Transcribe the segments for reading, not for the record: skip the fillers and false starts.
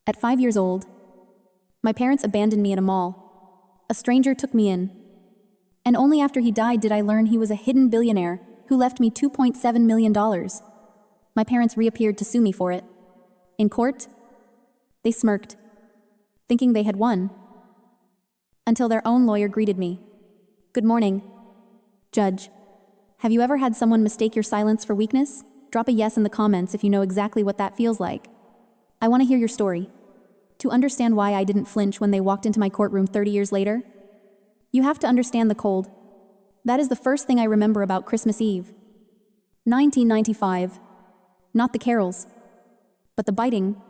At 5 years old, my parents abandoned me at a mall. A stranger took me in. And only after he died did I learn he was a hidden billionaire who left me $2.7 million. My parents reappeared to sue me for it. In court, they smirked, thinking they had won, until their own lawyer greeted me. "Good morning, Judge. Have you ever had someone mistake your silence for weakness? Drop a yes in the comments if you know exactly what that feels like. I want to hear your story. To understand why I didn't flinch when they walked into my courtroom 30 years later, you have to understand the cold. That is the first thing I remember about Christmas Eve. 1995. Not the carols, but the biting,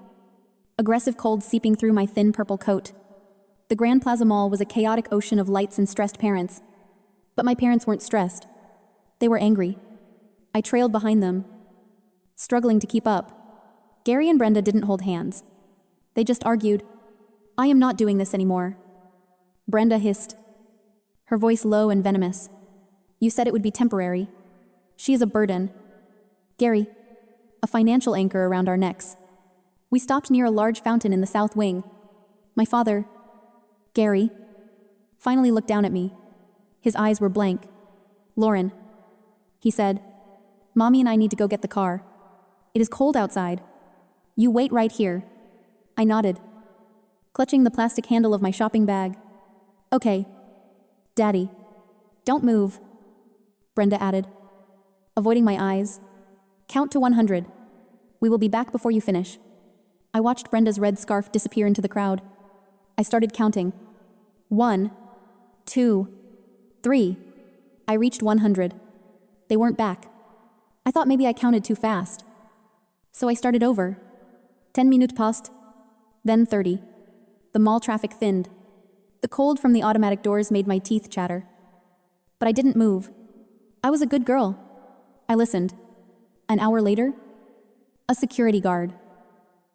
aggressive cold seeping through my thin purple coat. The Grand Plaza Mall was a chaotic ocean of lights and stressed parents. But my parents weren't stressed. They were angry. I trailed behind them, struggling to keep up. Gary and Brenda didn't hold hands. They just argued. "I am not doing this anymore," Brenda hissed, her voice low and venomous. "You said it would be temporary. She is a burden. Gary, a financial anchor around our necks." We stopped near a large fountain in the south wing. My father, Gary, finally looked down at me. His eyes were blank. "Lauren," he said, "Mommy and I need to go get the car. It is cold outside. You wait right here." I nodded, clutching the plastic handle of my shopping bag. "Okay, Daddy." "Don't move," Brenda added, avoiding my eyes. "Count to 100. We will be back before you finish." I watched Brenda's red scarf disappear into the crowd. I started counting. 1, 2, 3. I reached 100. They weren't back. I thought maybe I counted too fast. So I started over. 10 minutes passed, then 30. The mall traffic thinned. The cold from the automatic doors made my teeth chatter. But I didn't move. I was a good girl. I listened. An hour later, a security guard,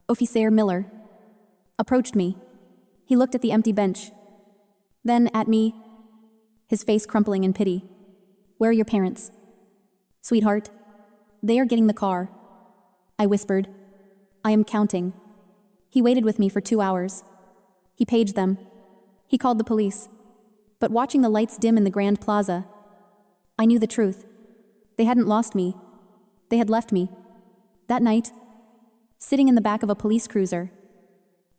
Officer Miller, approached me. He looked at the empty bench, then at me, his face crumpling in pity. "Where are your parents?" "Sweetheart, they are getting the car," I whispered. "I am counting." He waited with me for 2 hours. He paged them. He called the police. But watching the lights dim in the Grand Plaza, I knew the truth. They hadn't lost me. They had left me. That night, sitting in the back of a police cruiser,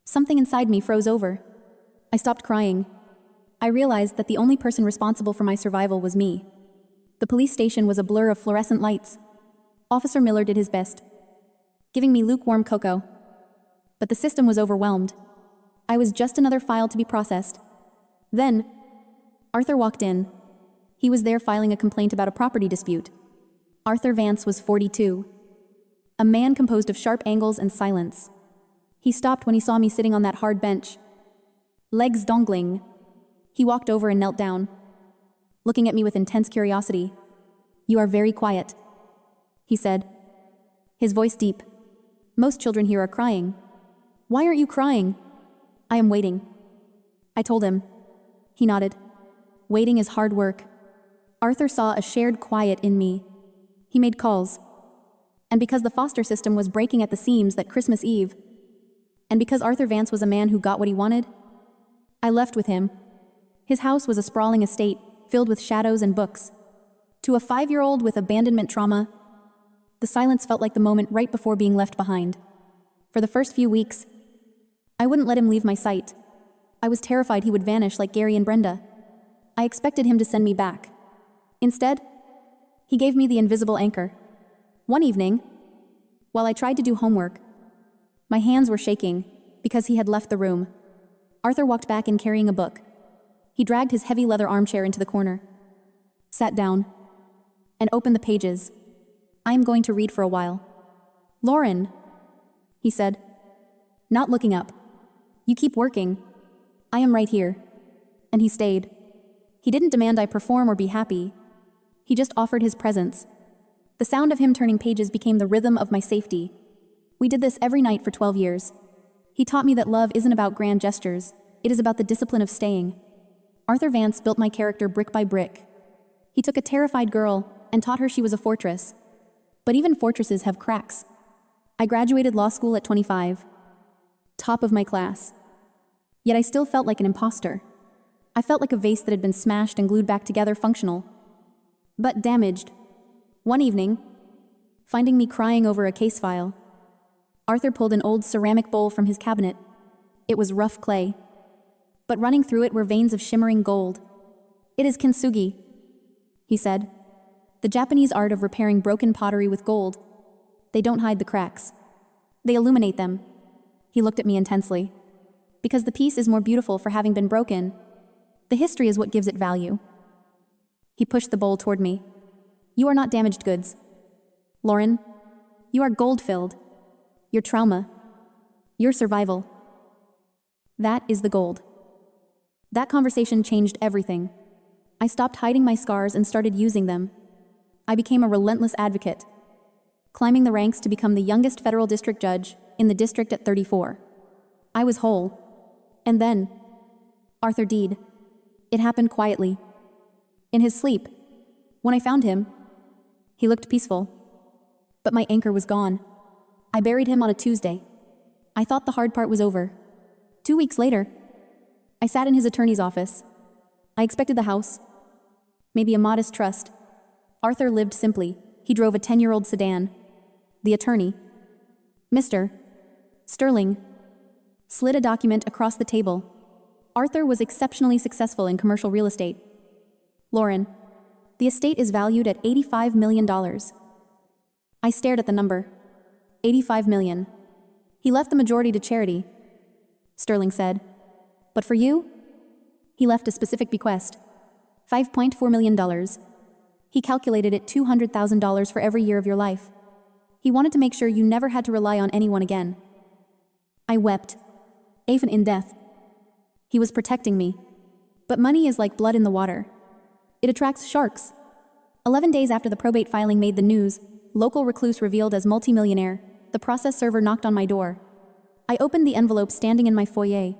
something inside me froze over. I stopped crying. I realized that the only person responsible for my survival was me. The police station was a blur of fluorescent lights. Officer Miller did his best, giving me lukewarm cocoa. But the system was overwhelmed. I was just another file to be processed. Then, Arthur walked in. He was there filing a complaint about a property dispute. Arthur Vance was 42. A man composed of sharp angles and silence. He stopped when he saw me sitting on that hard bench, legs dangling. He walked over and knelt down, looking at me with intense curiosity. "You are very quiet," he said, his voice deep. "Most children here are crying. Why aren't you crying?" "I am waiting," I told him. He nodded. "Waiting is hard work." Arthur saw a shared quiet in me. He made calls. And because the foster system was breaking at the seams that Christmas Eve, and because Arthur Vance was a man who got what he wanted, I left with him. His house was a sprawling estate, filled with shadows and books. To a 5-year-old with abandonment trauma, the silence felt like the moment right before being left behind. For the first few weeks, I wouldn't let him leave my sight. I was terrified he would vanish like Gary and Brenda. I expected him to send me back. Instead, he gave me the invisible anchor. One evening, while I tried to do homework, my hands were shaking because he had left the room. Arthur walked back in carrying a book. He dragged his heavy leather armchair into the corner, sat down, and opened the pages. "I am going to read for a while." "Lauren," he said, not looking up. "You keep working. I am right here." And he stayed. He didn't demand I perform or be happy. He just offered his presence. The sound of him turning pages became the rhythm of my safety. We did this every night for 12 years. He taught me that love isn't about grand gestures. It is about the discipline of staying. Arthur Vance built my character brick by brick. He took a terrified girl and taught her she was a fortress. But even fortresses have cracks. I graduated law school at 25. Top of my class. Yet I still felt like an imposter. I felt like a vase that had been smashed and glued back together functional, but damaged. One evening, finding me crying over a case file, Arthur pulled an old ceramic bowl from his cabinet. It was rough clay, but running through it were veins of shimmering gold. "It is kintsugi," he said. "The Japanese art of repairing broken pottery with gold. They don't hide the cracks. They illuminate them." He looked at me intensely. "Because the piece is more beautiful for having been broken. The history is what gives it value." He pushed the bowl toward me. "You are not damaged goods, Lauren. You are gold-filled. Your trauma. Your survival. That is the gold." That conversation changed everything. I stopped hiding my scars and started using them. I became a relentless advocate, climbing the ranks to become the youngest federal district judge in the district at 34. I was whole. And then, Arthur died. It happened quietly. In his sleep. When I found him, he looked peaceful. But my anchor was gone. I buried him on a Tuesday. I thought the hard part was over. 2 weeks later, I sat in his attorney's office. I expected the house. Maybe a modest trust. Arthur lived simply. He drove a 10-year-old sedan. The attorney, Mr. Sterling, slid a document across the table. Arthur was exceptionally successful in commercial real estate. "Lauren, the estate is valued at $85 million. I stared at the number. $85 million. "He left the majority to charity," Sterling said. "But for you?" "He left a specific bequest. $5.4 million. He calculated it $200,000 for every year of your life. He wanted to make sure you never had to rely on anyone again." I wept. Even in death. He was protecting me. But money is like blood in the water. It attracts sharks. 11 days after the probate filing made the news, local recluse revealed as multimillionaire, the process server knocked on my door. I opened the envelope standing in my foyer.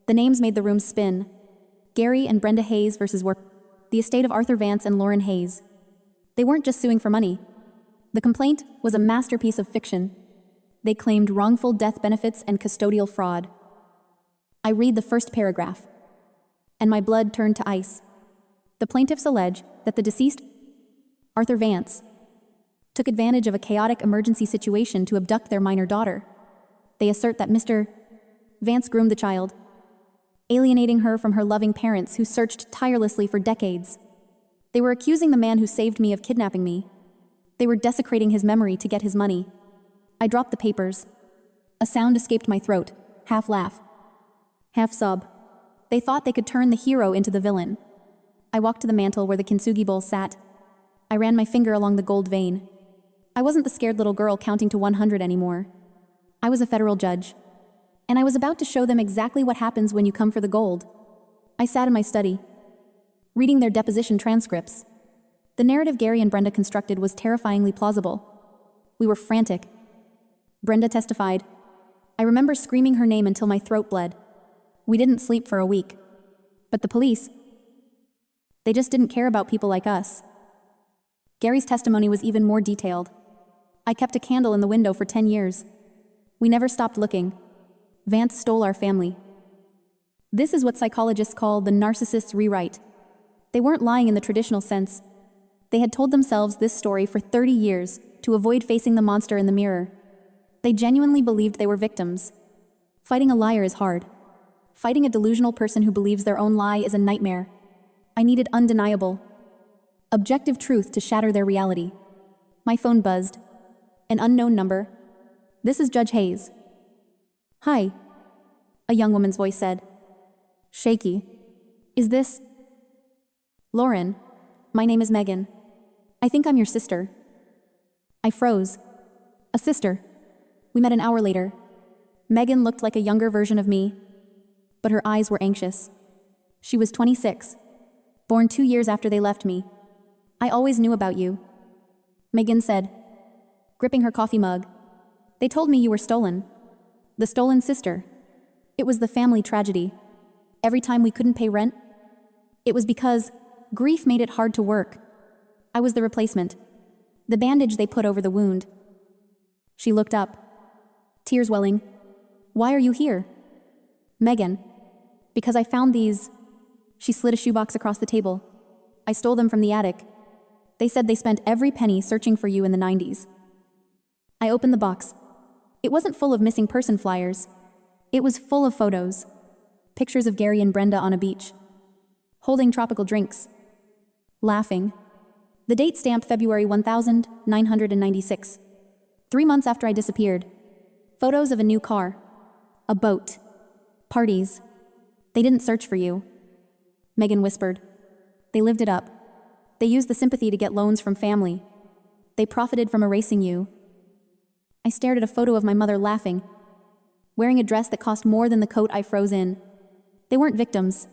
The names made the room spin. Gary and Brenda Hayes versus the estate of Arthur Vance and Lauren Hayes. They weren't just suing for money. The complaint was a masterpiece of fiction. They claimed wrongful death benefits and custodial fraud. I read the first paragraph, and my blood turned to ice. The plaintiffs allege that the deceased, Arthur Vance, took advantage of a chaotic emergency situation to abduct their minor daughter. They assert that Mr. Vance groomed the child, alienating her from her loving parents who searched tirelessly for decades. They were accusing the man who saved me of kidnapping me. They were desecrating his memory to get his money. I dropped the papers. A sound escaped my throat, half laugh, half sob. They thought they could turn the hero into the villain. I walked to the mantel where the kintsugi bowl sat. I ran my finger along the gold vein. I wasn't the scared little girl counting to 100 anymore. I was a federal judge. And I was about to show them exactly what happens when you come for the gold. I sat in my study, reading their deposition transcripts. The narrative Gary and Brenda constructed was terrifyingly plausible. We were frantic. Brenda testified. I remember screaming her name until my throat bled. We didn't sleep for a week. But the police, they just didn't care about people like us. Gary's testimony was even more detailed. I kept a candle in the window for 10 years. We never stopped looking. Vance stole our family. This is what psychologists call the narcissist's rewrite. They weren't lying in the traditional sense. They had told themselves this story for 30 years to avoid facing the monster in the mirror. They genuinely believed they were victims. Fighting a liar is hard. Fighting a delusional person who believes their own lie is a nightmare. I needed undeniable, objective truth to shatter their reality. My phone buzzed. An unknown number. "This is Judge Hayes." "Hi," a young woman's voice said. Shaky. "Is this?" "Lauren, my name is Megan. I think I'm your sister." I froze. A sister. We met an hour later. Megan looked like a younger version of me, but her eyes were anxious. She was 26, born 2 years after they left me. "I always knew about you," Megan said, gripping her coffee mug. "They told me you were stolen. The stolen sister. It was the family tragedy. Every time we couldn't pay rent, it was because grief made it hard to work. I was the replacement. The bandage they put over the wound." She looked up, tears welling. Why are you here? Megan. Because I found these. She slid a shoebox across the table. I stole them from the attic. They said they spent every penny searching for you in the 90s. I opened the box. It wasn't full of missing person flyers. It was full of photos. Pictures of Gary and Brenda on a beach, holding tropical drinks, laughing. The date stamped February 1996. 3 months after I disappeared. Photos of a new car, a boat, parties. They didn't search for you. Megan whispered. They lived it up. They used the sympathy to get loans from family. They profited from erasing you. I stared at a photo of my mother laughing, wearing a dress that cost more than the coat I froze in. They weren't victims.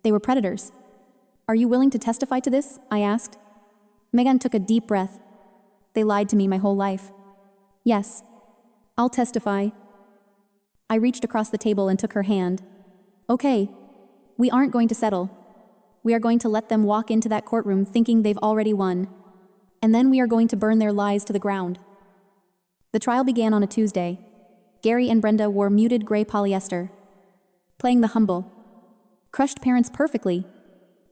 They were predators. Are you willing to testify to this? I asked. Megan took a deep breath. They lied to me my whole life. Yes, I'll testify. I reached across the table and took her hand. Okay, we aren't going to settle. We are going to let them walk into that courtroom thinking they've already won. And then we are going to burn their lies to the ground. The trial began on a Tuesday. Gary and Brenda wore muted gray polyester, playing the humble, crushed parents perfectly.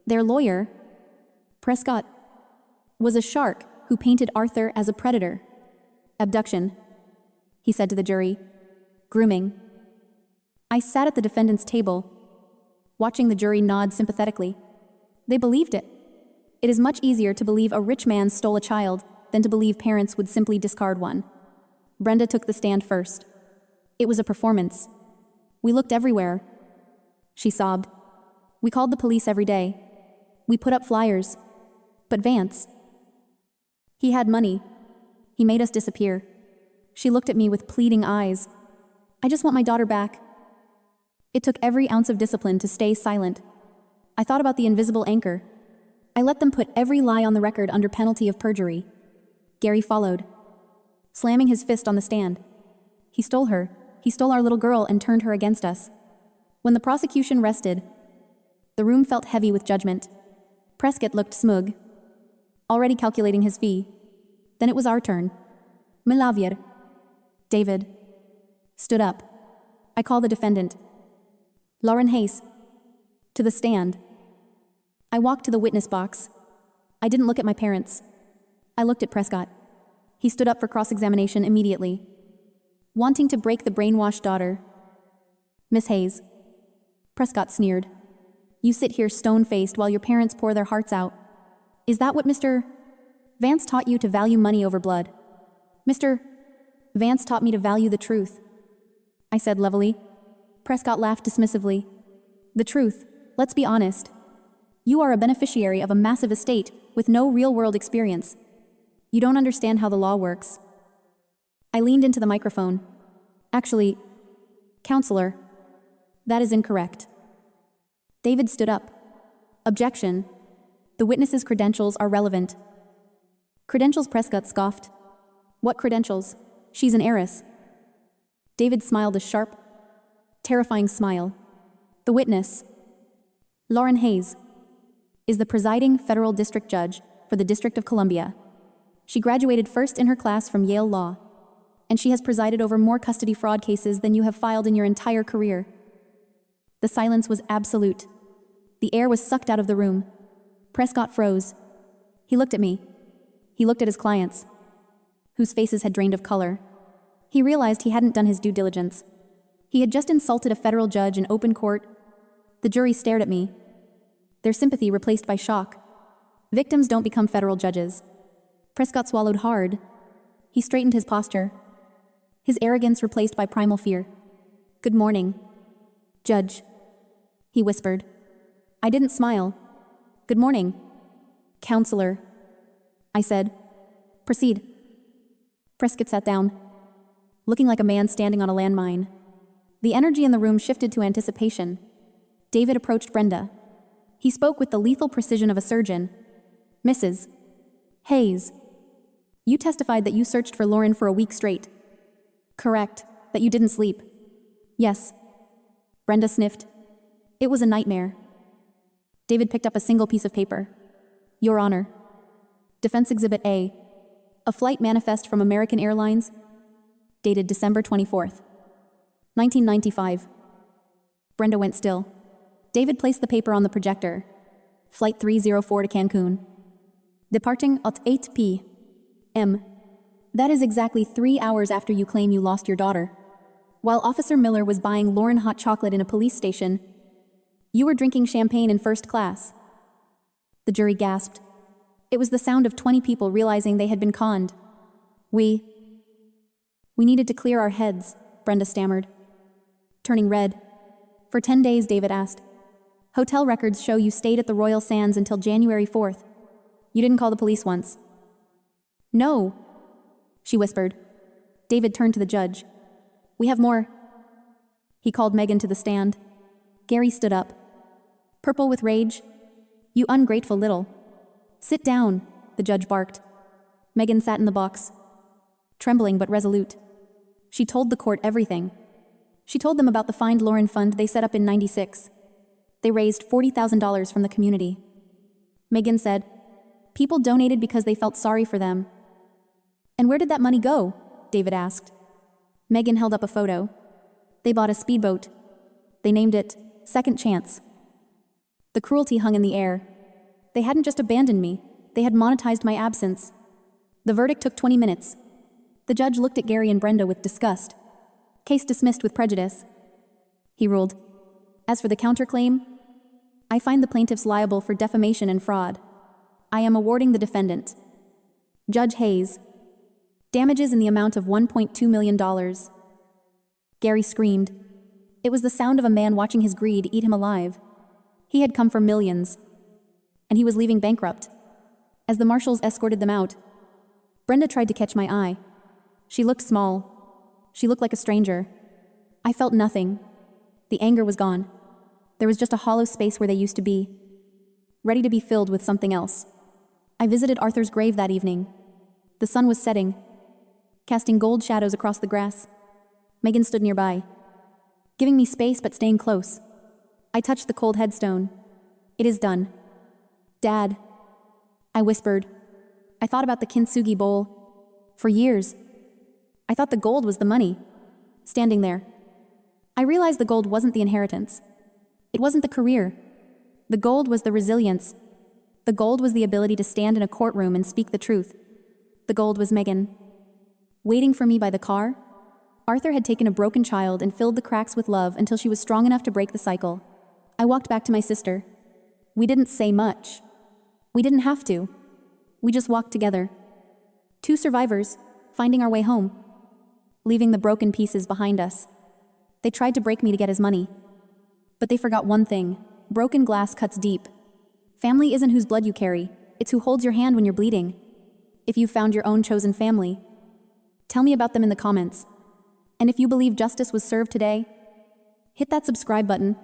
Their lawyer, Prescott, was a shark who painted Arthur as a predator. Abduction, he said to the jury. Grooming. I sat at the defendant's table, watching the jury nod sympathetically. They believed it. It is much easier to believe a rich man stole a child than to believe parents would simply discard one. Brenda took the stand first. It was a performance. We looked everywhere. She sobbed. We called the police every day. We put up flyers. But Vance, he had money. He made us disappear. She looked at me with pleading eyes. I just want my daughter back. It took every ounce of discipline to stay silent. I thought about the invisible anchor. I let them put every lie on the record under penalty of perjury. Gary followed, slamming his fist on the stand. He stole her. He stole our little girl and turned her against us. When the prosecution rested, the room felt heavy with judgment. Prescott looked smug, already calculating his fee. Then it was our turn. Milavier. David stood up. I called the defendant, Lauren Hayes, to the stand. I walked to the witness box. I didn't look at my parents. I looked at Prescott. He stood up for cross-examination immediately, wanting to break the brainwashed daughter. Miss Hayes. Prescott sneered. You sit here stone-faced while your parents pour their hearts out. Is that what Mr. Vance taught you to value money over blood? Mr. Vance taught me to value the truth, I said levelly. Prescott laughed dismissively. The truth, let's be honest. You are a beneficiary of a massive estate with no real-world experience. You don't understand how the law works. I leaned into the microphone. Actually, counselor, that is incorrect. David stood up. Objection. The witness's credentials are relevant. Credentials? Prescott scoffed. What credentials? She's an heiress. David smiled a sharp, terrifying smile. The witness, Lauren Hayes, is the presiding federal district judge for the District of Columbia. She graduated first in her class from Yale Law, and she has presided over more custody fraud cases than you have filed in your entire career. The silence was absolute. The air was sucked out of the room. Prescott froze. He looked at me. He looked at his clients, whose faces had drained of color. He realized he hadn't done his due diligence. He had just insulted a federal judge in open court. The jury stared at me, their sympathy replaced by shock. Victims don't become federal judges. Prescott swallowed hard. He straightened his posture, his arrogance replaced by primal fear. Good morning, Judge, he whispered. I didn't smile. Good morning, Counselor, I said. Proceed. Prescott sat down, looking like a man standing on a landmine. The energy in the room shifted to anticipation. David approached Brenda. He spoke with the lethal precision of a surgeon. Mrs. Hayes, you testified that you searched for Lauren for a week straight. Correct, that you didn't sleep. Yes. Brenda sniffed. It was a nightmare. David picked up a single piece of paper. Your Honor. Defense Exhibit A. A flight manifest from American Airlines, dated December 24th, 1995. Brenda went still. David placed the paper on the projector. Flight 304 to Cancun. Departing at 8 p.m. That is exactly 3 hours after you claim you lost your daughter. While Officer Miller was buying Lauren hot chocolate in a police station, you were drinking champagne in first class. The jury gasped. It was the sound of 20 people realizing they had been conned. We needed to clear our heads, Brenda stammered. Turning red. For 10 days, David asked. Hotel records show you stayed at the Royal Sands until January 4th. You didn't call the police once. No, she whispered. David turned to the judge. We have more. He called Megan to the stand. Gary stood up. Purple with rage. You ungrateful little. Sit down, the judge barked. Megan sat in the box, trembling but resolute. She told the court everything. She told them about the Find Lauren fund they set up in '96. They raised $40,000 from the community. Megan said, people donated because they felt sorry for them. And where did that money go? David asked. Megan held up a photo. They bought a speedboat. They named it Second Chance. The cruelty hung in the air. They hadn't just abandoned me, they had monetized my absence. The verdict took 20 minutes. The judge looked at Gary and Brenda with disgust. Case dismissed with prejudice. He ruled. As for the counterclaim, I find the plaintiffs liable for defamation and fraud. I am awarding the defendant, Judge Hayes, damages in the amount of $1.2 million. Gary screamed. It was the sound of a man watching his greed eat him alive. He had come for millions, and he was leaving bankrupt. As the marshals escorted them out, Brenda tried to catch my eye. She looked small. She looked like a stranger. I felt nothing. The anger was gone. There was just a hollow space where they used to be, ready to be filled with something else. I visited Arthur's grave that evening. The sun was setting, casting gold shadows across the grass. Megan stood nearby, giving me space but staying close. I touched the cold headstone. It is done. Dad, I whispered. I thought about the kintsugi bowl. For years, I thought the gold was the money, standing there. I realized the gold wasn't the inheritance. It wasn't the career. The gold was the resilience. The gold was the ability to stand in a courtroom and speak the truth. The gold was Megan. Waiting for me by the car, Arthur had taken a broken child and filled the cracks with love until she was strong enough to break the cycle. I walked back to my sister. We didn't say much. We didn't have to. We just walked together. Two survivors, finding our way home, leaving the broken pieces behind us. They tried to break me to get his money. But they forgot one thing. Broken glass cuts deep. Family isn't whose blood you carry, it's who holds your hand when you're bleeding. If you've found your own chosen family, tell me about them in the comments. And if you believe justice was served today, hit that subscribe button